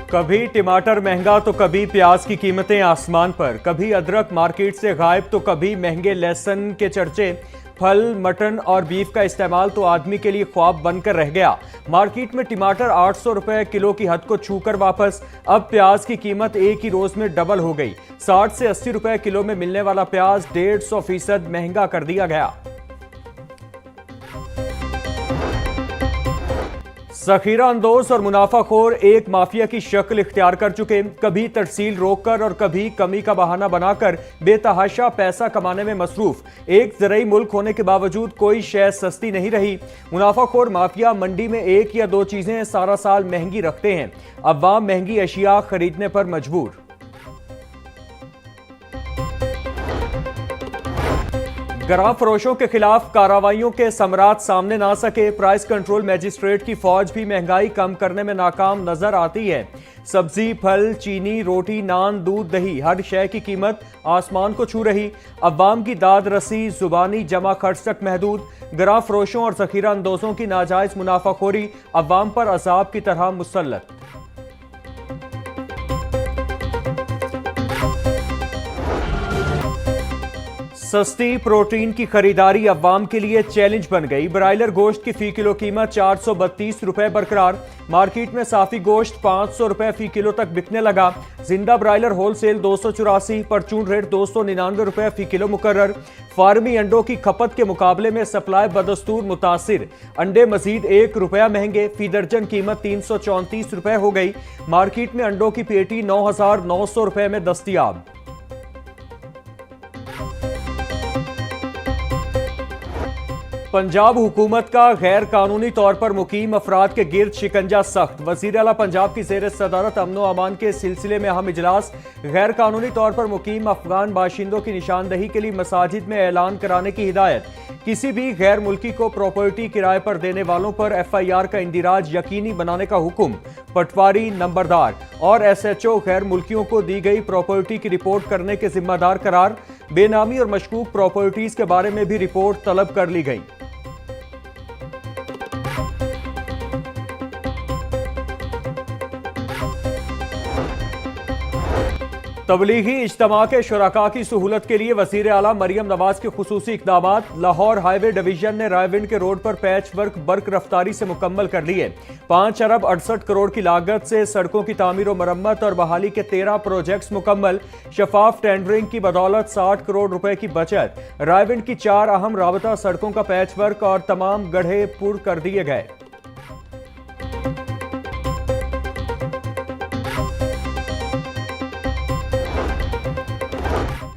कभी टमाटर महंगा तो कभी प्याज की कीमतें आसमान पर, कभी अदरक मार्केट से गायब तो कभी महंगे लहसुन के चर्चे। फल, मटन और बीफ का इस्तेमाल तो आदमी के लिए ख्वाब बनकर रह गया। मार्केट में टमाटर 800 रुपए किलो की हद को छूकर वापस। अब प्याज की कीमत एक ही रोज में डबल हो गई। 60 से 80 रुपए किलो में मिलने वाला प्याज 150% महंगा कर दिया गया। जखीरा अंदोज और मुनाफाखोर एक माफिया की शक्ल इख्तियार कर चुके। कभी तरसील रोककर और कभी कमी का बहाना बनाकर बेतहाशा पैसा कमाने में मसरूफ। एक ज़राई मुल्क होने के बावजूद कोई शय सस्ती नहीं रही। मुनाफाखोर माफिया मंडी में एक या दो चीजें सारा साल महंगी रखते हैं। अवाम महंगी अशिया खरीदने पर मजबूर। गरां फरोशों के खिलाफ कार्रवाइयों के समरात सामने ना सके। प्राइस कंट्रोल मैजिस्ट्रेट की फौज भी महंगाई कम करने में नाकाम नजर आती है। सब्जी, फल, चीनी, रोटी, नान, दूध, दही, हर शय की कीमत आसमान को छू रही। अवाम की दाद रसी जुबानी जमा खर्च तक महदूद। गरां फरोशों और जखीरा अंदोजों की नाजायज मुनाफाखोरी अवाम पर अजाब की तरह मुसल्लत। सस्ती प्रोटीन की खरीदारी अवाम के लिए चैलेंज बन गई। ब्रायलर गोश्त की फी किलो कीमत 432 रुपए बरकरार। मार्केट में साफी गोश्त 500 रुपए फी किलो तक बिकने लगा। जिंदा ब्रायलर होलसेल 284, परचून रेट 299 रुपए फी किलो मुकर्रर। फार्मी अंडों की खपत के मुकाबले में सप्लाई बदस्तूर मुतासिर। अंडे मजीद 1 रुपया महंगे, फी दर्जन कीमत 334 रुपए हो गई। मार्केट में अंडों की पेटी 9,900 रुपए में दस्तियाब। पंजाब हुकूमत का गैर कानूनी तौर पर मुकीम अफराद के गिर्द शिकंजा सख्त। वज़ीर आला पंजाब की ज़ेर सदारत अमन व अमान के सिलसिले में अहम इजलास। गैर कानूनी तौर पर मुकीम अफगान बाशिंदों की निशानदही के लिए मसाजिद में ऐलान कराने की हिदायत। किसी भी गैर मुल्की को प्रॉपर्टी किराए पर देने वालों पर FIR का इंदिराज यकीनी बनाने का हुक्म। पटवारी, नंबरदार और SHO गैर मुल्कियों को दी गई प्रॉपर्टी की रिपोर्ट करने के जिम्मेदार करार। बेनामी और मशकूक प्रॉपर्टीज के बारे में भी रिपोर्ट तलब कर ली गई। तबलीगी इज्तमा के शुरका की सहूलत के लिए वज़ीर आला मरियम नवाज के खुसूसी इक़दामात। लाहौर हाईवे डिवीजन ने रायविंड के रोड पर पैच वर्क बर्क रफ्तारी से मुकम्मल कर लिए। 5 अरब 68 करोड़ की लागत से सड़कों की तामीर व मरम्मत और बहाली के 13 प्रोजेक्ट्स मुकम्मल। शफाफ टेंडरिंग की बदौलत 60 करोड़ रुपए की बचत। रायविंड की 4 अहम राबता सड़कों का पैच वर्क और तमाम गड्ढे पुर कर दिए गए।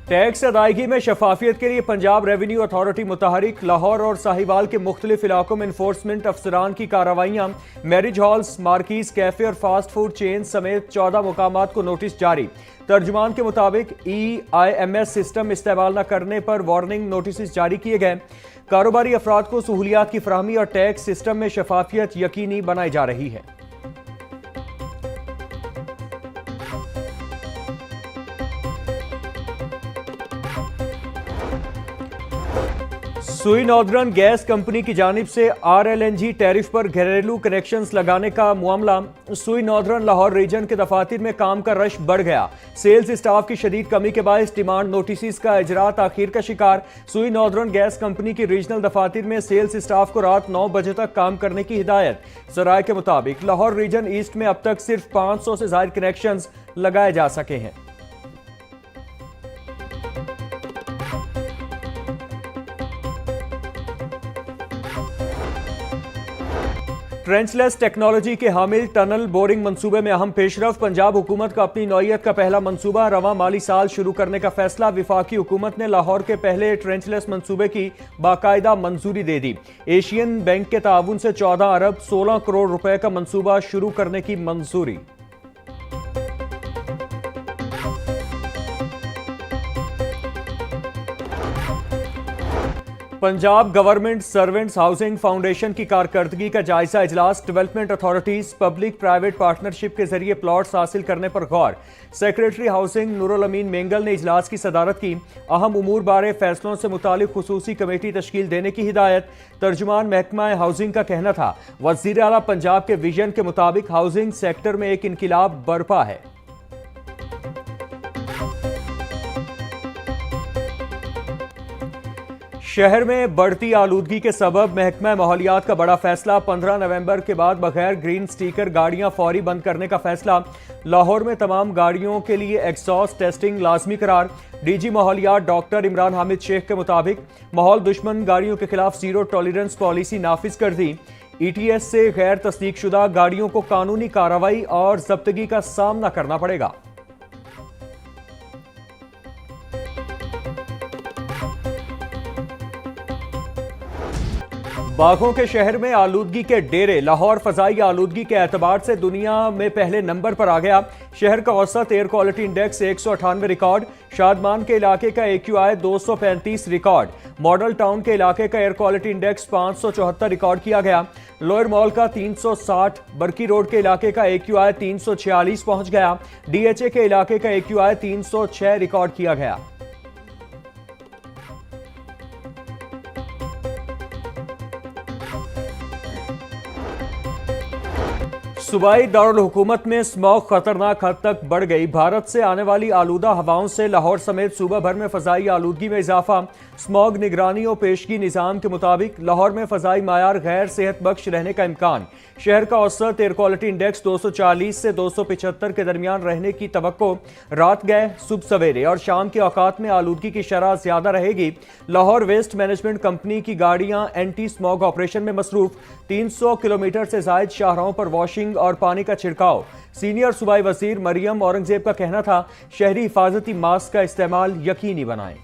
टैक्स अदायगी में शफाफियत के लिए पंजाब रेवेन्यू अथॉरिटी मुतहरिक। लाहौर और साहिवाल के मुख्तलिफ इलाकों में इन्फोर्समेंट अफसरान की कार्रवाइयाँ। मैरिज हॉल्स, मार्कीज, कैफे और फास्ट फूड चेन समेत 14 मुकामात को नोटिस जारी। तर्जुमान के मुताबिक EIMS सिस्टम इस्तेमाल न करने पर वार्निंग नोटिस जारी किए गए। कारोबारी अफराद को सहूलियात की फराहमी और टैक्स सिस्टम में शफाफियत यकीनी बनाई जा रही है। सुई नॉर्दर्न गैस कंपनी की जानिब से RLNG टैरिफ पर घरेलू कनेक्शंस लगाने का मामला। सुई नॉर्दर्न लाहौर रीजन के दफातर में काम का रश बढ़ गया। सेल्स स्टाफ की शदीद कमी के बायस डिमांड नोटिस का इजरा ताखीर का शिकार। सुई नॉर्दर्न गैस कंपनी की रीजनल दफातर में सेल्स स्टाफ को रात 9 बजे तक काम करने की हिदायत। सराय के मुताबिक लाहौर रीजन ईस्ट में अब तक सिर्फ 500 से ज्यादा कनेक्शंस लगाए जा सके हैं। ट्रेंचलेस टेक्नोलॉजी के हामिल टनल बोरिंग मंसूबे में अहम पेशरफ। पंजाब हुकूमत का अपनी नौइयत का पहला मंसूबा रवां माली साल शुरू करने का फैसला। विफाकी हुकूमत ने लाहौर के पहले ट्रेंचलेस मंसूबे की बाकायदा मंजूरी दे दी। एशियन बैंक के ताउन से 14 अरब 16 करोड़ रुपए का मंसूबा शुरू करने की मंजूरी। Punjab government servants housing foundation की कारकर्दगी का जायजा इजलास। Development authorities public private partnership के जरिए प्लॉट्स हासिल करने पर गौर। सेक्रेटरी हाउसिंग नूरुल अमीन मेंगल ने इजलास की सदारत की। अहम उमूर बारे फैसलों से मुतालिक खुसूसी कमेटी तश्कील देने की हिदायत। तर्जुमान महकमा हाउसिंग का कहना था, वज़ीर आला पंजाब के विजन के मुताबिक हाउसिंग सेक्टर में एक इनकिलाब बरपा है। शहर में बढ़ती आलूदगी के सबब महकमा माहौलियात का बड़ा फैसला। 15 नवंबर के बाद बगैर ग्रीन स्टिकर गाड़ियां फौरी बंद करने का फैसला। लाहौर में तमाम गाड़ियों के लिए एग्जॉस्ट टेस्टिंग लाजमी करार। डीजी माहौलियात डॉक्टर इमरान हामिद शेख के मुताबिक माहौल दुश्मन गाड़ियों के खिलाफ जीरो टॉलरेंस पॉलिसी नाफिज कर दी। ETS से गैर तस्दीकशुदा गाड़ियों को कानूनी कार्रवाई और जब्तगी का सामना करना पड़ेगा। बाघों के शहर में आलूदगी के डेरे। लाहौर फजाई आलूदगी के एतबार से दुनिया में पहले नंबर पर आ गया। शहर का औसत air quality index 198 record. Shadman के इलाके का AQI 235 रिकॉर्ड। मॉडल टाउन के इलाके का एयर क्वालिटी इंडेक्स 574 रिकॉर्ड किया गया। लोअर मॉल का 360, बरकी रोड के इलाके का AQI 346 पहुंच गया। DHA के इलाके का AQI 306 रिकॉर्ड किया गया। सूबाई दारुल हुकूमत में स्मॉग खतरनाक हद तक बढ़ गई। भारत से आने वाली आलूदा हवाओं से लाहौर समेत सूबा भर में फजाई आलूदगी में इजाफा। स्मॉग निगरानी और पेशगी निज़ाम के मुताबिक लाहौर में फजाई मायार गैर सेहत बख्श रहने का इम्कान। शहर का औसत एयर क्वालिटी इंडेक्स 240 से 275 के दरमियान रहने की तवक्को। रात गए सुबह सवेरे और शाम के औकात में आलूदगी की शरह ज्यादा रहेगी। लाहौर वेस्ट मैनेजमेंट कंपनी की गाड़ियां एंटी स्मॉग ऑपरेशन में मसरूफ। 300 किलोमीटर से जायद शाहराहों पर वॉशिंग और पानी का छिड़काव। सीनियर सूबाई वजीर मरियम औरंगजेब का कहना था, शहरी हिफाजती मास्क का इस्तेमाल यकीनी बनाएं।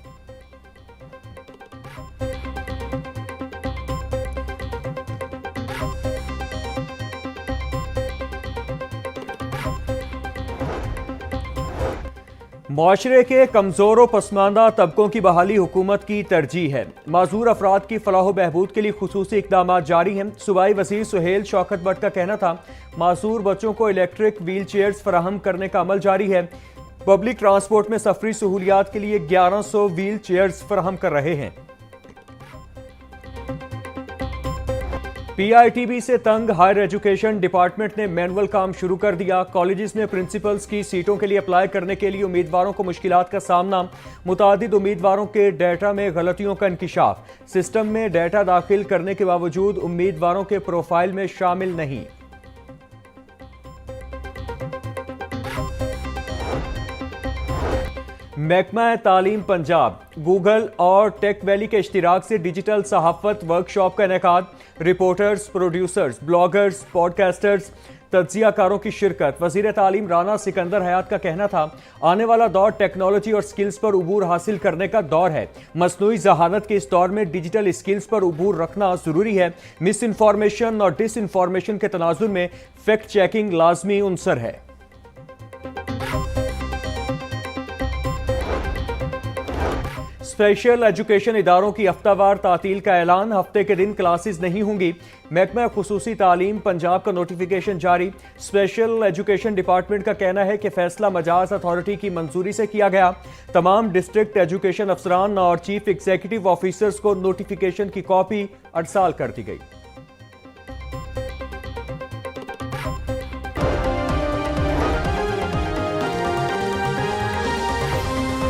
मुआशरे के कमजोर और पसमानदा तबकों की बहाली हुकूमत की तरजीह है। माजूर अफराद की फलाह बहबूद के लिए खुसूसी इकदाम जारी हैं। सूबाई वजीर सुहेल शौकत भट्ट का कहना था, मासूर बच्चों को इलेक्ट्रिक व्हील चेयर्स फराहम करने का अमल जारी है। पब्लिक ट्रांसपोर्ट में सफरी सहूलियात के लिए 1100 व्हील चेयर्स फराहम कर रहे हैं। PITB से तंग हायर एजुकेशन डिपार्टमेंट ने मैनुअल काम शुरू कर दिया। कॉलेजेस में प्रिंसिपल्स की सीटों के लिए अप्लाई करने के लिए उम्मीदवारों को मुश्किलात का सामना। मुतादिद उम्मीदवारों के डेटा में गलतियों का इंकिशाफ। सिस्टम में डेटा दाखिल करने के बावजूद उम्मीदवारों के प्रोफाइल में शामिल नहीं। महकमा तालीम पंजाब, गूगल और टेक वैली के इश्तिराक से डिजिटल सहाफत वर्कशॉप का इनेकाद। रिपोर्टर्स, प्रोड्यूसर्स, ब्लॉगर्स, पॉडकास्टर्स, तज्जियाकारों की शिरकत। वजीर तालीम राना सिकंदर हयात का कहना था, आने वाला दौर टेक्नोलॉजी और स्किल्स पर उबूर हासिल करने का दौर है। मसनूई जहानत के इस दौर में डिजिटल स्किल्स पर उबूर रखना जरूरी है। मिस इन्फॉर्मेशन और डिस इन्फॉर्मेशन के तनाजुर में फैक्ट चेकिंग लाजमी उनसर है। स्पेशल एजुकेशन इदारों की हफ्तावार तातील का ऐलान। हफ्ते के दिन क्लासेस नहीं होंगी। महकमा खुसूसी तालीम पंजाब का नोटिफिकेशन जारी। स्पेशल एजुकेशन डिपार्टमेंट का कहना है कि फैसला मजाज अथॉरिटी की मंजूरी से किया गया। तमाम डिस्ट्रिक्ट एजुकेशन अफसरान और चीफ एग्जीक्यूटिव ऑफिसर्स को नोटिफिकेशन की कॉपी अरसाल कर दी गई।